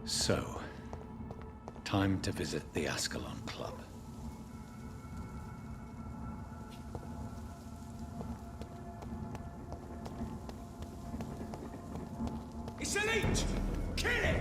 So, time to visit the Ascalon Club. It's a leech! Kill it!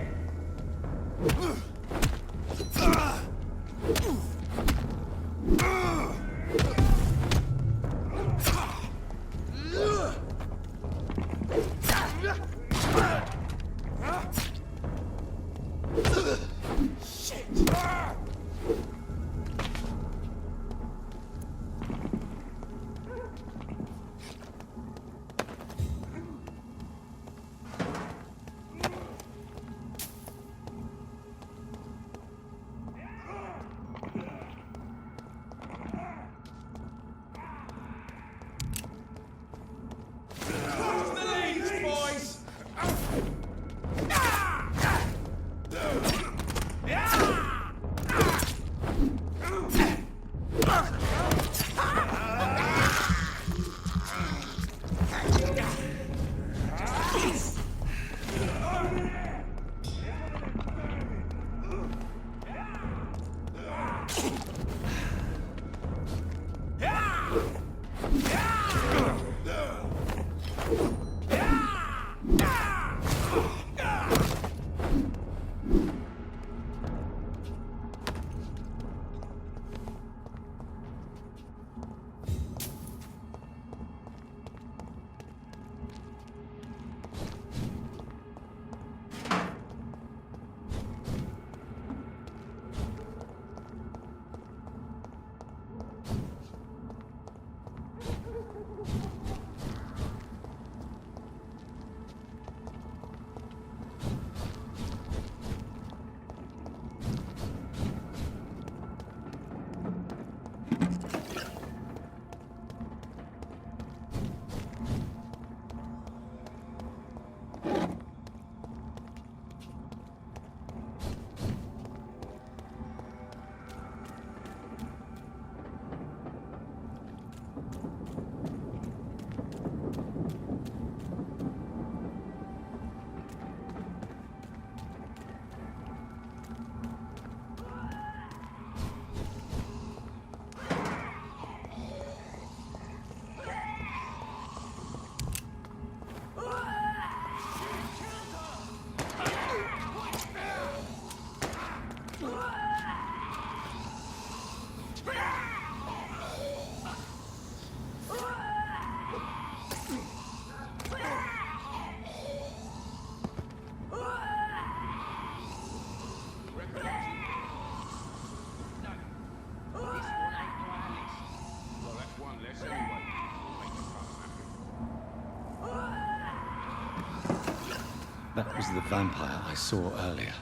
That was the vampire I saw earlier.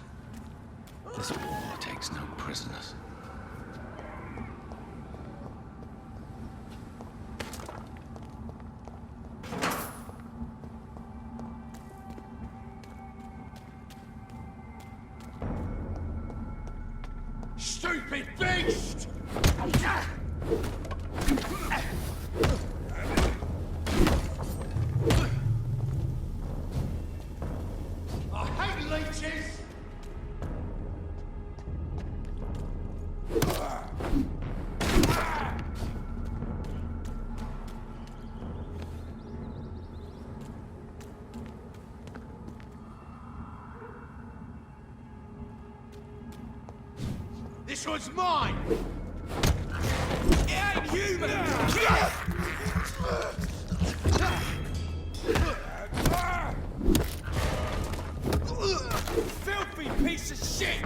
This war takes no prisoners. Stupid beast! I hate leeches! This one's mine! It ain't human! Filthy piece of shit!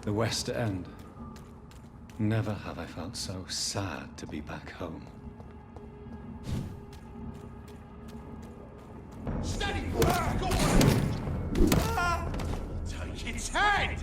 The West End. Never have I felt so sad to be back home. Steady! Go on! Take its head!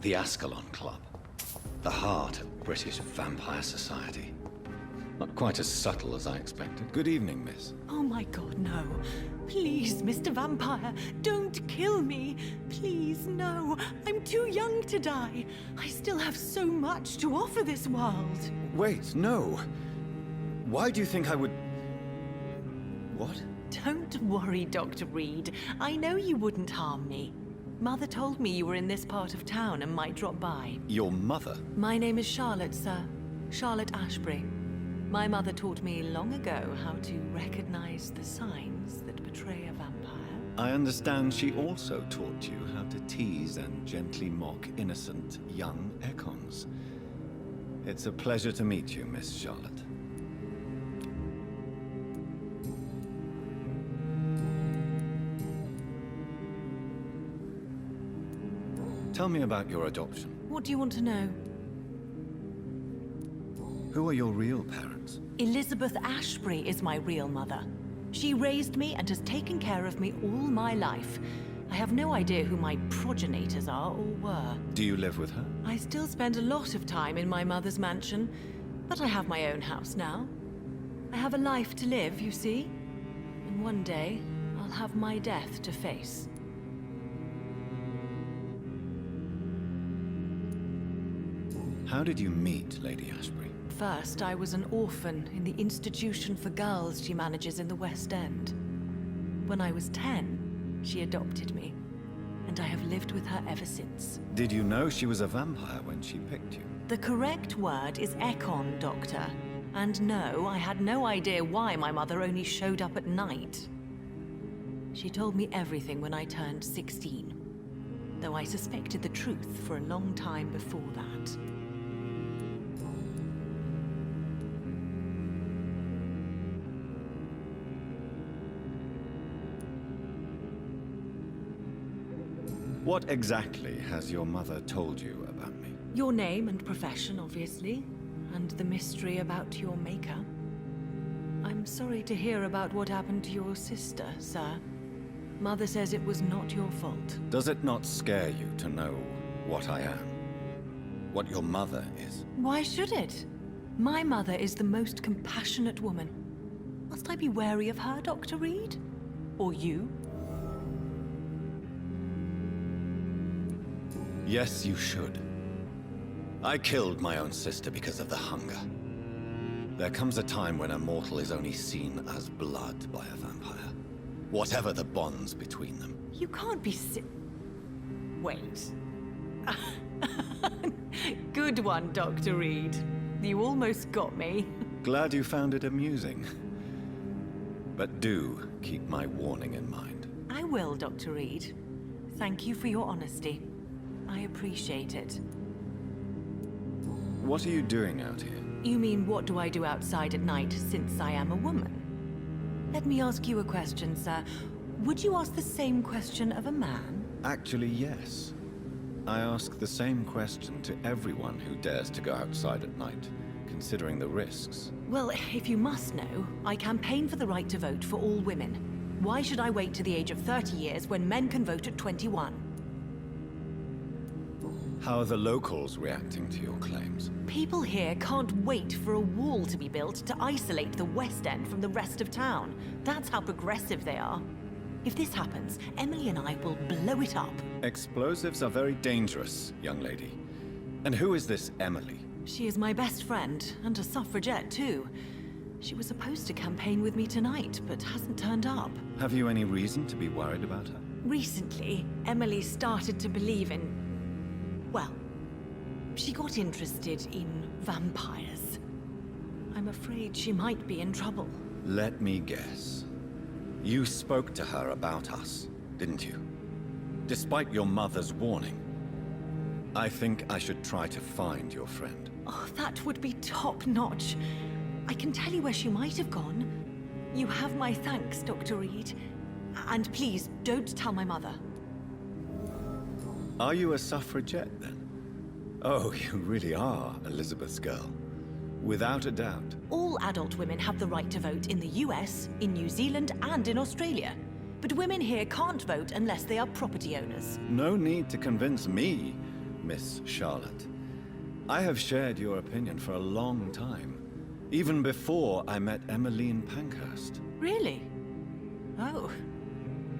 The Ascalon Club. The heart of British vampire society. Not quite as subtle as I expected. Good evening, miss. Oh my god, no. Please, Mr. Vampire, don't kill me. Please, no. I'm too young to die. I still have so much to offer this world. Wait, no. Why do you think I would... What? Don't worry, Dr. Reed. I know you wouldn't harm me. Mother told me you were in this part of town and might drop by. Your mother? My name is Charlotte, sir. Charlotte Ashbury. My mother taught me long ago how to recognize the signs that betray a vampire. I understand she also taught you how to tease and gently mock innocent young Ekons. It's a pleasure to meet you, Miss Charlotte. Tell me about your adoption. What do you want to know? Who are your real parents? Elizabeth Ashbury is my real mother. She raised me and has taken care of me all my life. I have no idea who my progenitors are or were. Do you live with her? I still spend a lot of time in my mother's mansion, but I have my own house now. I have a life to live, you see. And one day, I'll have my death to face. How did you meet Lady Ashbury? First, I was an orphan in the institution for girls she manages in the West End. When I was 10, she adopted me, and I have lived with her ever since. Did you know she was a vampire when she picked you? The correct word is Ekon, Doctor. And no, I had no idea why my mother only showed up at night. She told me everything when I turned 16, though I suspected the truth for a long time before that. What exactly has your mother told you about me? Your name and profession, obviously, and the mystery about your maker. I'm sorry to hear about what happened to your sister, sir. Mother says it was not your fault. Does it not scare you to know what I am? What your mother is? Why should it? My mother is the most compassionate woman. Must I be wary of her, Dr. Reed? Or you? Yes, you should. I killed my own sister because of the hunger. There comes a time when a mortal is only seen as blood by a vampire, whatever the bonds between them. You can't be Wait. Good one, Dr. Reed. You almost got me. Glad you found it amusing. But do keep my warning in mind. I will, Dr. Reed. Thank you for your honesty. I appreciate it. What are you doing out here? You mean, what do I do outside at night since I am a woman? Let me ask you a question, sir. Would you ask the same question of a man? Actually, yes. I ask the same question to everyone who dares to go outside at night, considering the risks. Well, if you must know, I campaign for the right to vote for all women. Why should I wait to the age of 30 years when men can vote at 21? How are the locals reacting to your claims? People here can't wait for a wall to be built to isolate the West End from the rest of town. That's how progressive they are. If this happens, Emily and I will blow it up. Explosives are very dangerous, young lady. And who is this Emily? She is my best friend, and a suffragette too. She was supposed to campaign with me tonight, but hasn't turned up. Have you any reason to be worried about her? Recently, Emily started to believe in... well, she got interested in vampires. I'm afraid she might be in trouble. Let me guess. You spoke to her about us, didn't you? Despite your mother's warning. I think I should try to find your friend. Oh, that would be top-notch. I can tell you where she might have gone. You have my thanks, Dr. Reed. And please, don't tell my mother. Are you a suffragette, then? Oh, you really are Elizabeth's girl. Without a doubt. All adult women have the right to vote in the US, in New Zealand, and in Australia. But women here can't vote unless they are property owners. No need to convince me, Miss Charlotte. I have shared your opinion for a long time. Even before I met Emmeline Pankhurst. Really? Oh.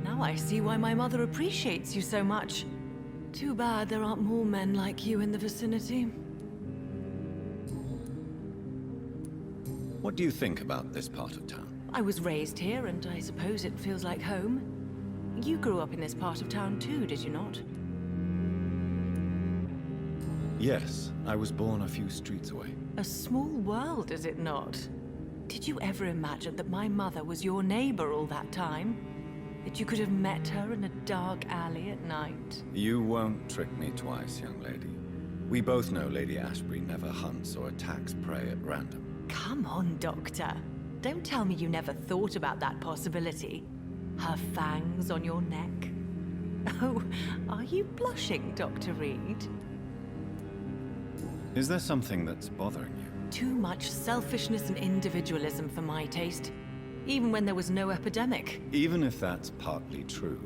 Now I see why my mother appreciates you so much. Too bad there aren't more men like you in the vicinity. What do you think about this part of town? I was raised here, and I suppose it feels like home. You grew up in this part of town too, did you not? Yes, I was born a few streets away. A small world, is it not? Did you ever imagine that my mother was your neighbor all that time? That you could have met her in a dark alley at night? You won't trick me twice, young lady. We both know Lady Ashbury never hunts or attacks prey at random. Come on, Doctor. Don't tell me you never thought about that possibility. Her fangs on your neck. Oh, are you blushing, Dr. Reed? Is there something that's bothering you? Too much selfishness and individualism for my taste. Even when there was no epidemic. Even if that's partly true,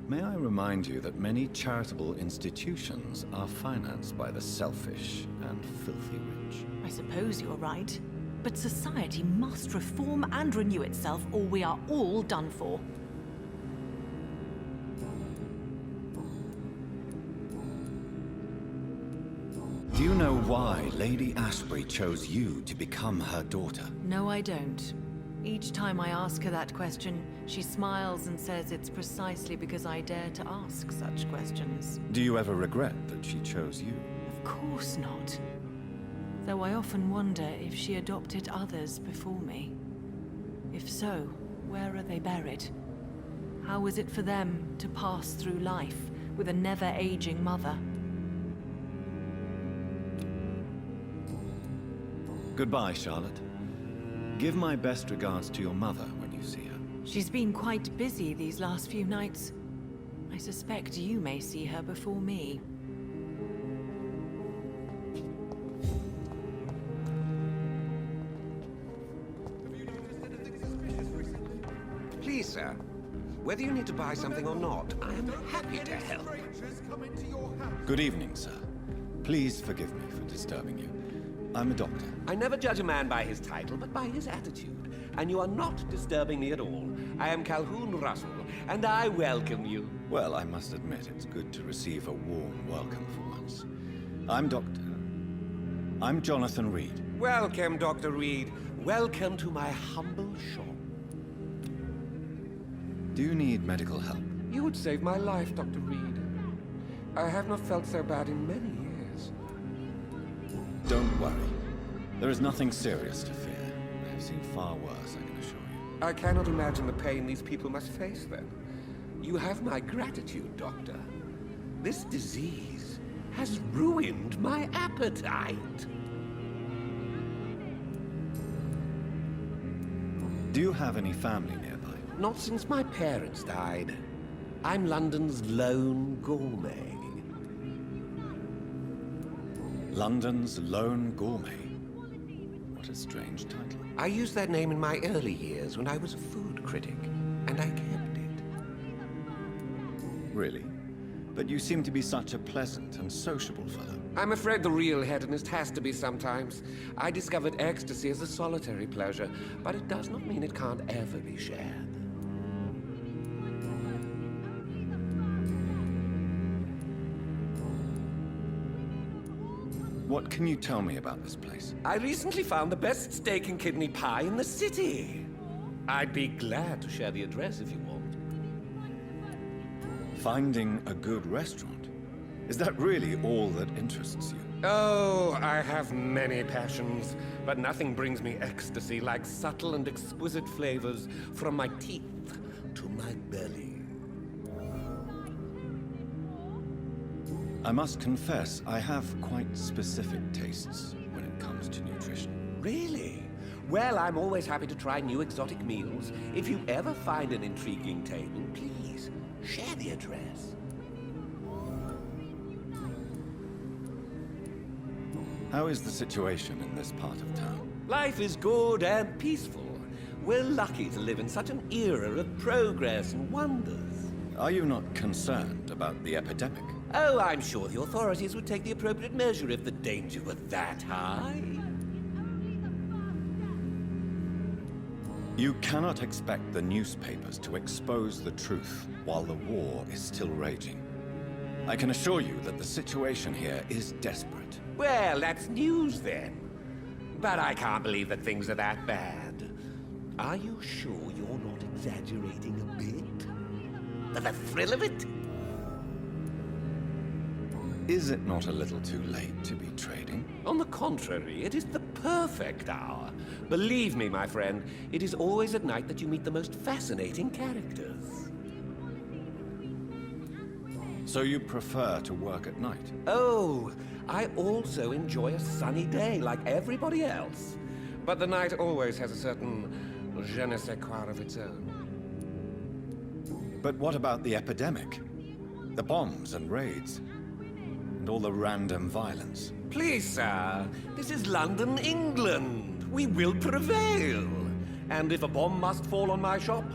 may I remind you that many charitable institutions are financed by the selfish and filthy rich. I suppose you're right. But society must reform and renew itself, or we are all done for. Do you know why Lady Ashbury chose you to become her daughter? No, I don't. Each time I ask her that question, she smiles and says it's precisely because I dare to ask such questions. Do you ever regret that she chose you? Of course not. Though I often wonder if she adopted others before me. If so, where are they buried? How is it for them to pass through life with a never-aging mother? Goodbye, Charlotte. Give my best regards to your mother when you see her. She's been quite busy these last few nights. I suspect you may see her before me. Please, sir. Whether you need to buy something or not, I am happy to help. Good evening, sir. Please forgive me for disturbing you. I'm a doctor. I never judge a man by his title, but by his attitude. And you are not disturbing me at all. I am Calhoun Russell, and I welcome you. Well, I must admit it's good to receive a warm welcome for once. I'm Jonathan Reed. Welcome, Dr. Reed. Welcome to my humble shop. Do you need medical help? You would save my life, Dr. Reed. I have not felt so bad in many years. Don't worry. There is nothing serious to fear. I have seen far worse, I can assure you. I cannot imagine the pain these people must face then. You have my gratitude, Doctor. This disease has ruined my appetite. Do you have any family nearby? Not since my parents died. I'm London's lone gourmet. London's lone gourmet? What a strange title. I used that name in my early years when I was a food critic, and I kept it. Really? But you seem to be such a pleasant and sociable fellow. I'm afraid the real hedonist has to be sometimes. I discovered ecstasy as a solitary pleasure, but it does not mean it can't ever be shared. What can you tell me about this place? I recently found the best steak and kidney pie in the city. I'd be glad to share the address if you want. Finding a good restaurant? Is that really all that interests you? Oh, I have many passions, but nothing brings me ecstasy like subtle and exquisite flavors from my teeth to my belly. I must confess, I have quite specific tastes when it comes to nutrition. Really? Well, I'm always happy to try new exotic meals. If you ever find an intriguing table, please share the address. How is the situation in this part of town? Life is good and peaceful. We're lucky to live in such an era of progress and wonders. Are you not concerned about the epidemic? Oh, I'm sure the authorities would take the appropriate measure if the danger were that high. You cannot expect the newspapers to expose the truth while the war is still raging. I can assure you that the situation here is desperate. Well, that's news then. But I can't believe that things are that bad. Are you sure you're not exaggerating a bit? For the thrill of it? Is it not a little too late to be trading? On the contrary, it is the perfect hour. Believe me, my friend, it is always at night that you meet the most fascinating characters. So you prefer to work at night? Oh, I also enjoy a sunny day like everybody else. But the night always has a certain je ne sais quoi of its own. But what about the epidemic? The bombs and raids? And all the random violence? Please, sir, this is London, England. We will prevail. And if a bomb must fall on my shop,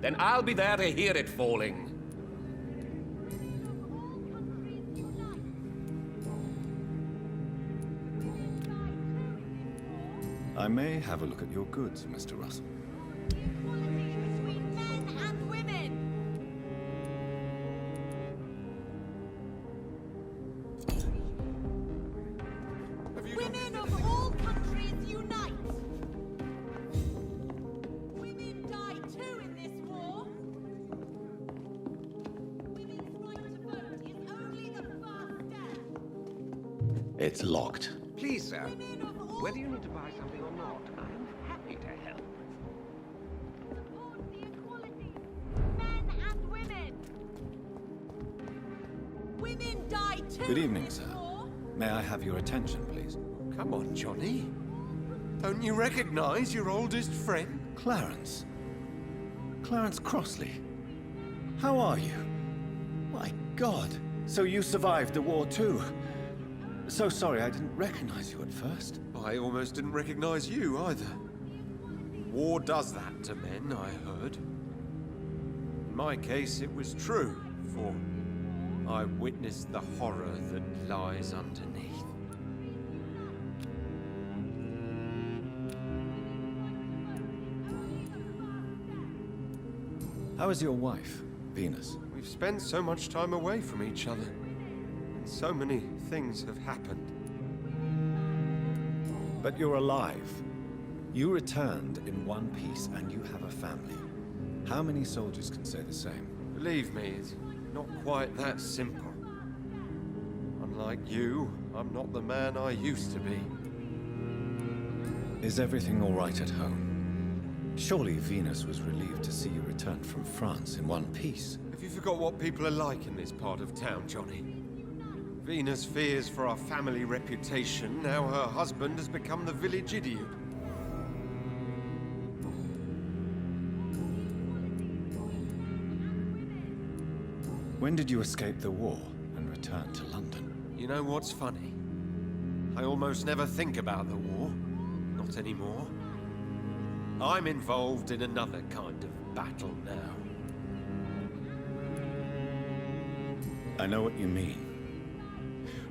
then I'll be there to hear it falling. I may have a look at your goods, Mr. Russell. Equality between men and women. Women of all countries unite. Women die too in this war. Women's right to vote is only the first step. It's locked. Please, sir, Women of all whether you need to buy something or not, I'm happy to help. support the equality men and women. Women die too. Good in evening, this sir. war. May I have your attention, please? Come on, Johnny. Don't you recognize your oldest friend? Clarence. Clarence Crossley. How are you? My God. So you survived the war too. So sorry I didn't recognize you at first. I almost didn't recognize you either. War does that to men, I heard. In my case, it was true, for I witnessed the horror that lies underneath. How is your wife, Venus? We've spent so much time away from each other, and so many things have happened. But you're alive. You returned in one piece and you have a family. How many soldiers can say the same? Believe me, it's not quite that simple. Unlike you, I'm not the man I used to be. Is everything all right at home? Surely Venus was relieved to see you return from France in one piece. Have you forgot what people are like in this part of town, Johnny? Venus fears for our family reputation. Now her husband has become the village idiot. When did you escape the war and return to London? You know what's funny? I almost never think about the war. Not anymore. I'm involved in another kind of battle now. I know what you mean.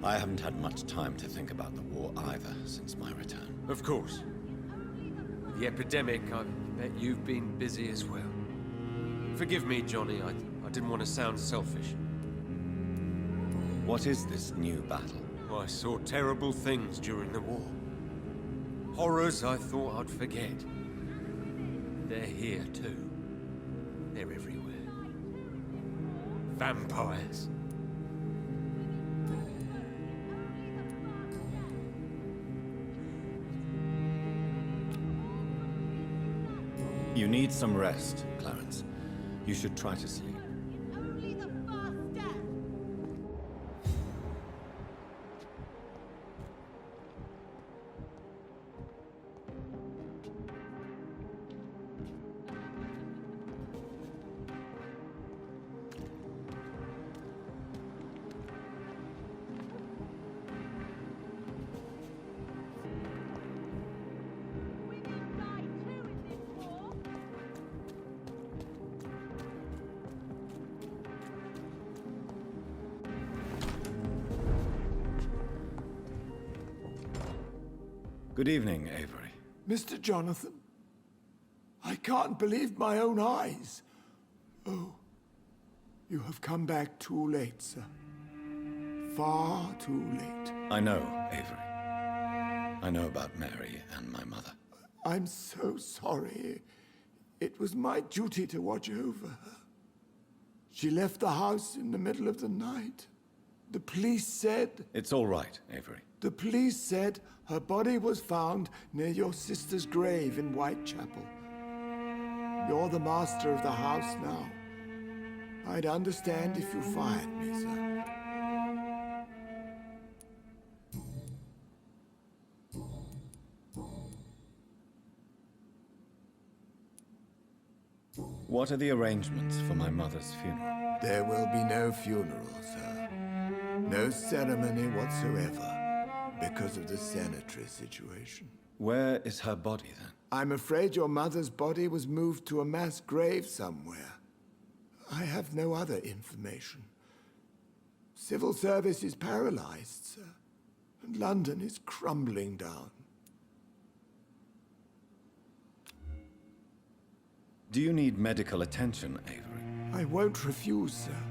I haven't had much time to think about the war either since my return. Of course. With the epidemic, I bet you've been busy as well. Forgive me, Johnny. I didn't want to sound selfish. What is this new battle? I saw terrible things during the war. Horrors I thought I'd forget. They're here too. They're everywhere. Vampires. You need some rest, Clarence. You should try to sleep. Only the first step. Women die too in this war. Good evening, Avery. Mr. Jonathan, I can't believe my own eyes. Oh, you have come back too late, sir. Far too late. I know, Avery. I know about Mary and my mother. I'm so sorry. It was my duty to watch over her. She left the house in the middle of the night. The police said... It's all right, Avery. The police said her body was found near your sister's grave in Whitechapel. You're the master of the house now. I'd understand if you fired me, sir. What are the arrangements for my mother's funeral? There will be no funeral, sir. No ceremony whatsoever, because of the sanitary situation. Where is her body, then? I'm afraid your mother's body was moved to a mass grave somewhere. I have no other information. Civil service is paralyzed, sir, and London is crumbling down. Do you need medical attention, Avery? I won't refuse, sir.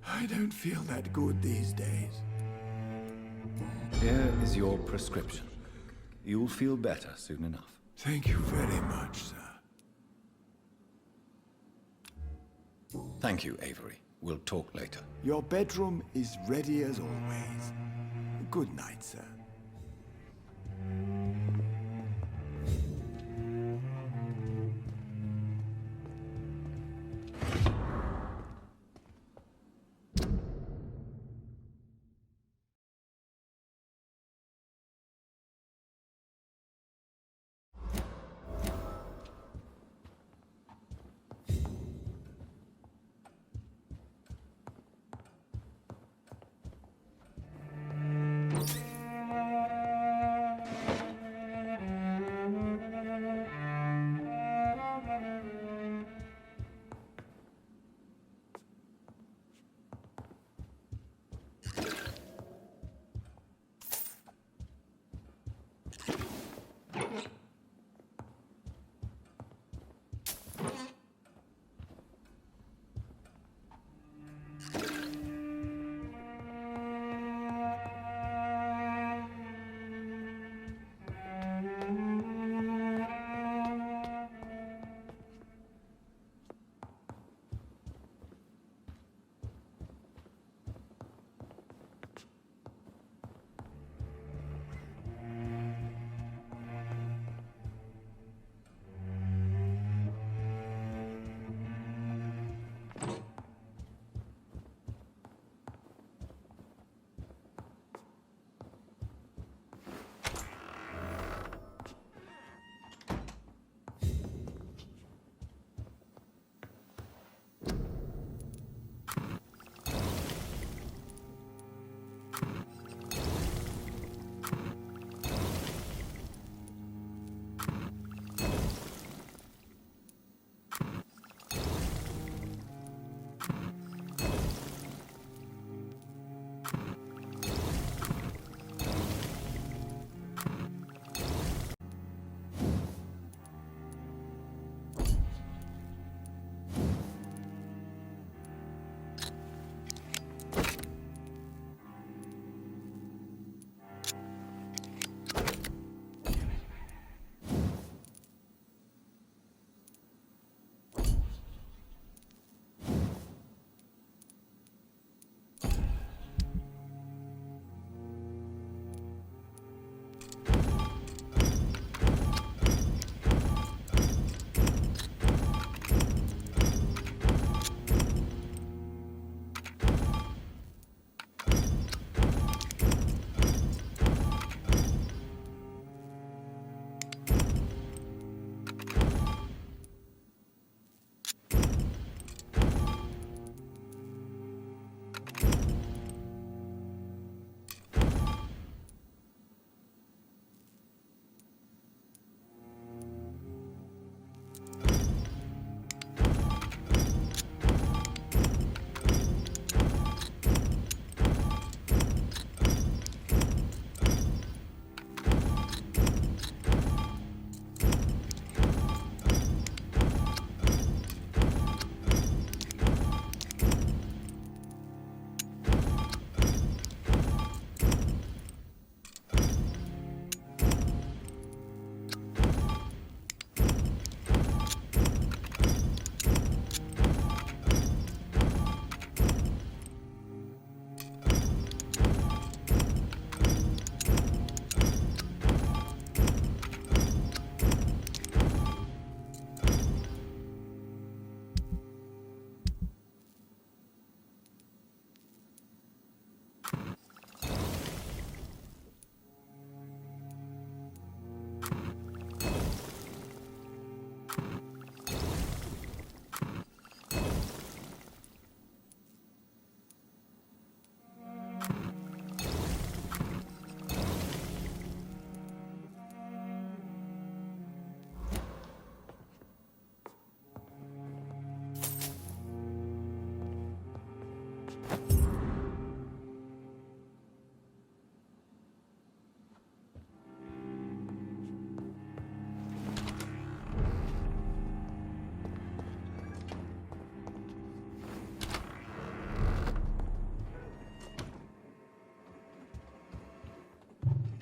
I don't feel that good these days. Here is your prescription. You'll feel better soon enough. Thank you very much, sir. Thank you, Avery. We'll talk later. Your bedroom is ready as always. Good night, sir.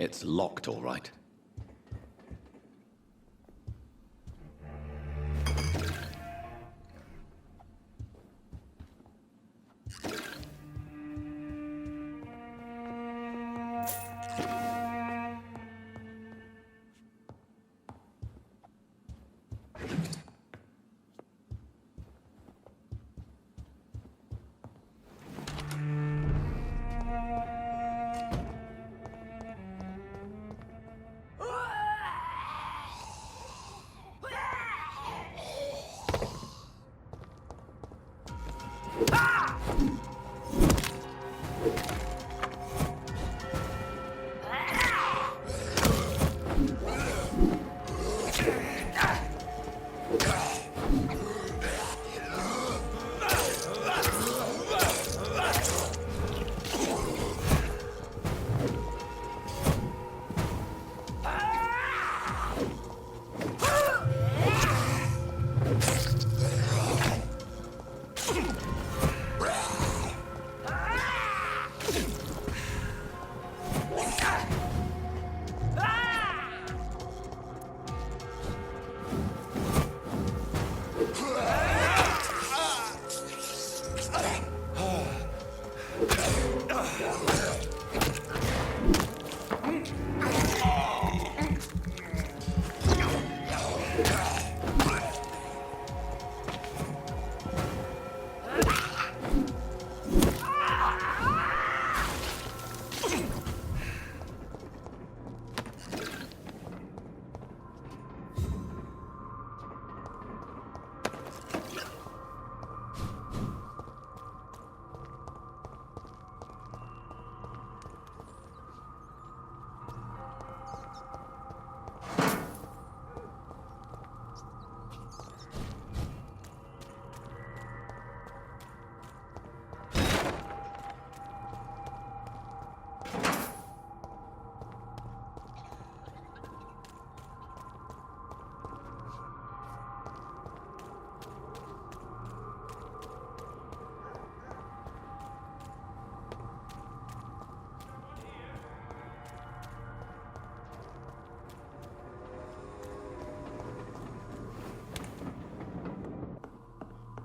It's locked, all right.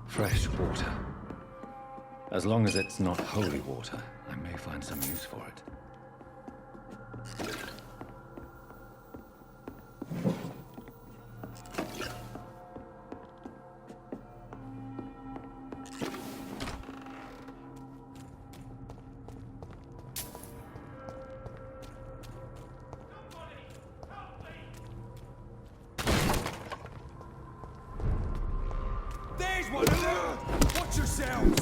Fresh water. As long as it's not holy water, I may find some use for it. There's one of them! Watch yourselves!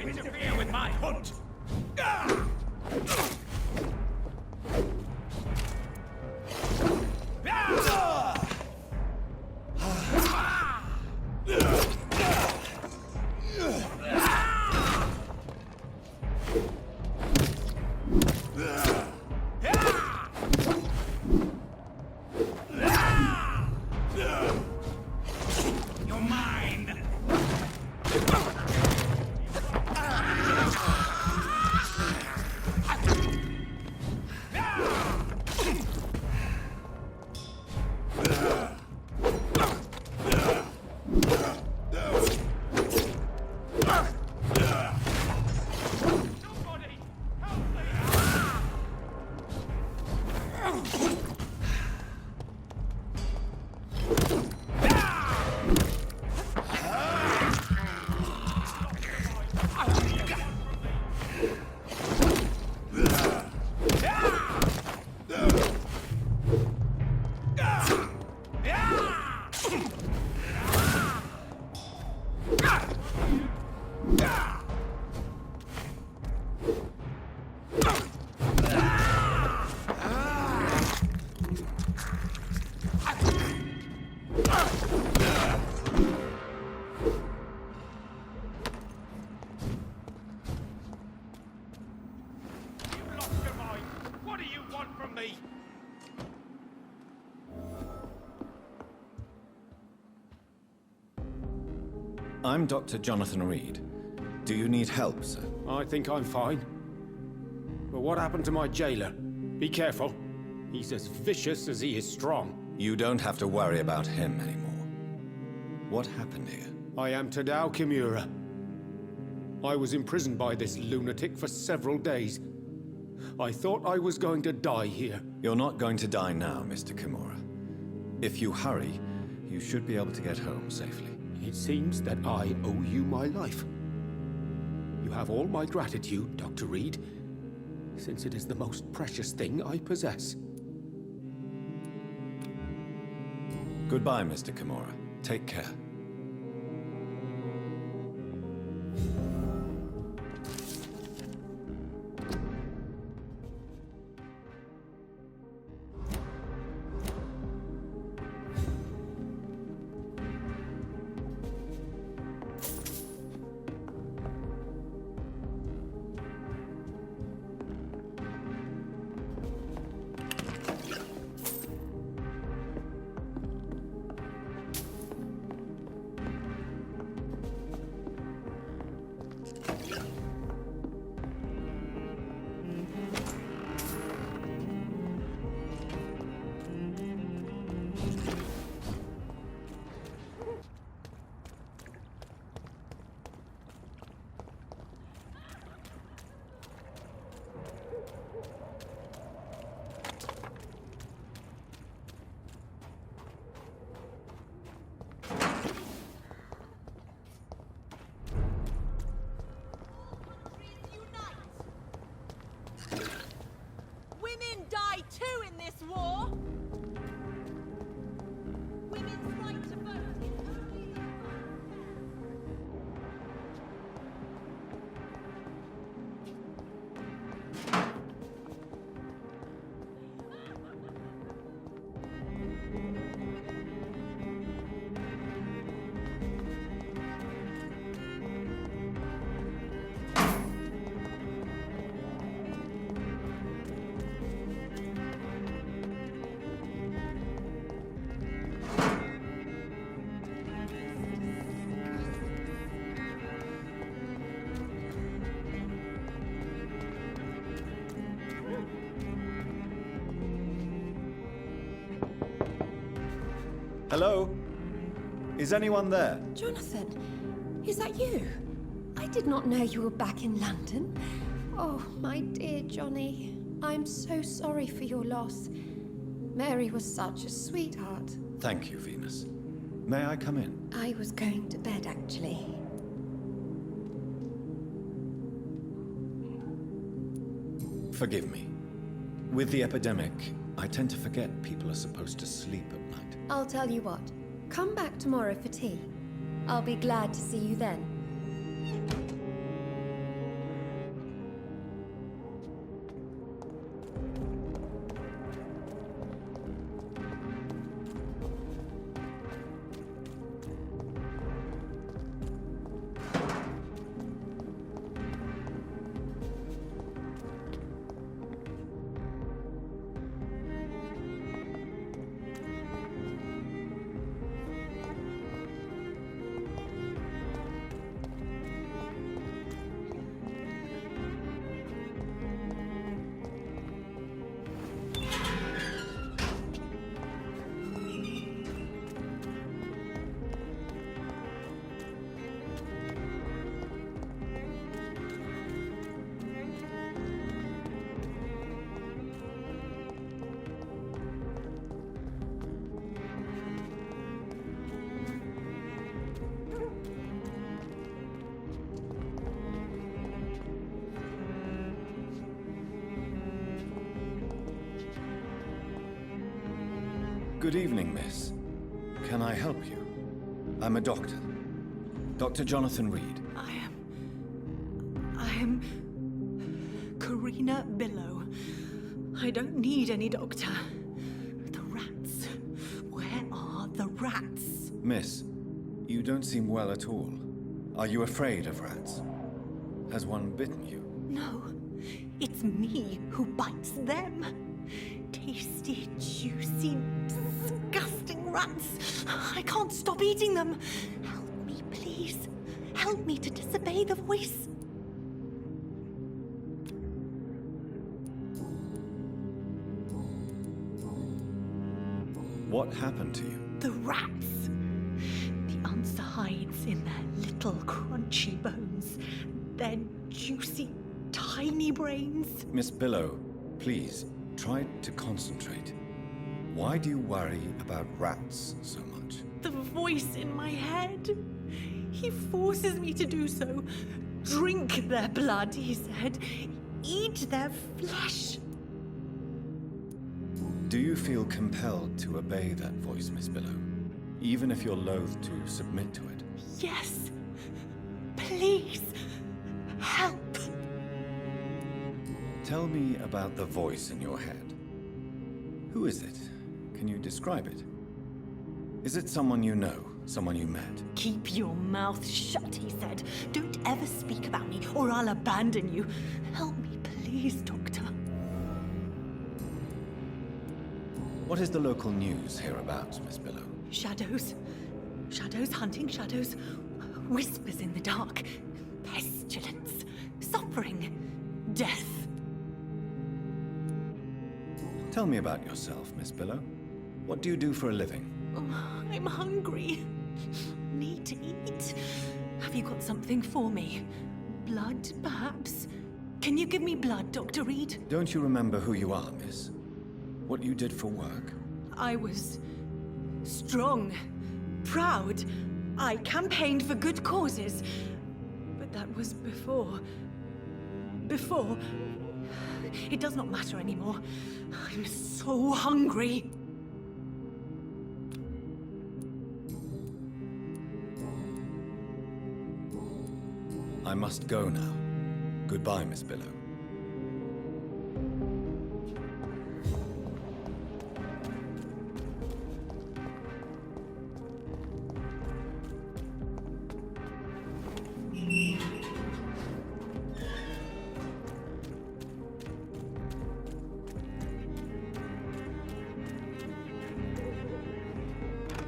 Interfere with my hunt! You're mine! want from me? I'm Dr. Jonathan Reed. Do you need help, sir? I think I'm fine. But what happened to my jailer? Be careful. He's as vicious as he is strong. You don't have to worry about him anymore. What happened here? I am Tadao Kimura. I was imprisoned by this lunatic for several days. I thought I was going to die here. You're not going to die now, Mr. Kimura. If you hurry, you should be able to get home safely. It seems that I owe you my life. You have all my gratitude, Dr. Reed, since it is the most precious thing I possess. Goodbye, Mr. Kimura. Take care. Women die too in this war! Women's right to vote is only the Hello? Is anyone there? Jonathan, is that you? I did not know you were back in London. Oh, my dear Johnny, I'm so sorry for your loss. Mary was such a sweetheart. Thank you, Venus. May I come in? I was going to bed, actually. Forgive me. With the epidemic, I tend to forget people are supposed to sleep at night. I'll tell you what. Come back tomorrow for tea. I'll be glad to see you then. Good evening, miss. Can I help you? I'm a doctor. Dr. Jonathan Reed. I am Karina Billow. I don't need any doctor. The rats. Where are the rats? Miss, you don't seem well at all. Are you afraid of rats? Has one bitten you? No, it's me who bites them. Tasty, juicy, disgusting rats. I can't stop eating them. Help me, please. Help me to disobey the voice. What happened to you? The rats. The answer hides in their little crunchy bones, their juicy, tiny brains. Miss Billow, please, try to concentrate. Why do you worry about rats so much? The voice in my head. He forces me to do so. Drink their blood, he said. Eat their flesh. Do you feel compelled to obey that voice, Miss Billow? Even if you're loath to submit to it? Yes. Please. Help. Tell me about the voice in your head. Who is it? Can you describe it? Is it someone you know? Someone you met? Keep your mouth shut, he said. Don't ever speak about me, or I'll abandon you. Help me, please, Doctor. What is the local news hereabouts, Miss Billow? Shadows. Shadows hunting shadows. Whispers in the dark. Pestilence. Suffering. Death. Tell me about yourself, Miss Billow. What do you do for a living? Oh, I'm hungry. Need to eat. Have you got something for me? Blood, perhaps? Can you give me blood, Dr. Reed? Don't you remember who you are, miss? What you did for work? I was strong, proud. I campaigned for good causes. But that was before. Before. It does not matter anymore. I'm so hungry. I must go now. Goodbye, Miss Billow.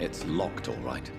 It's locked, all right.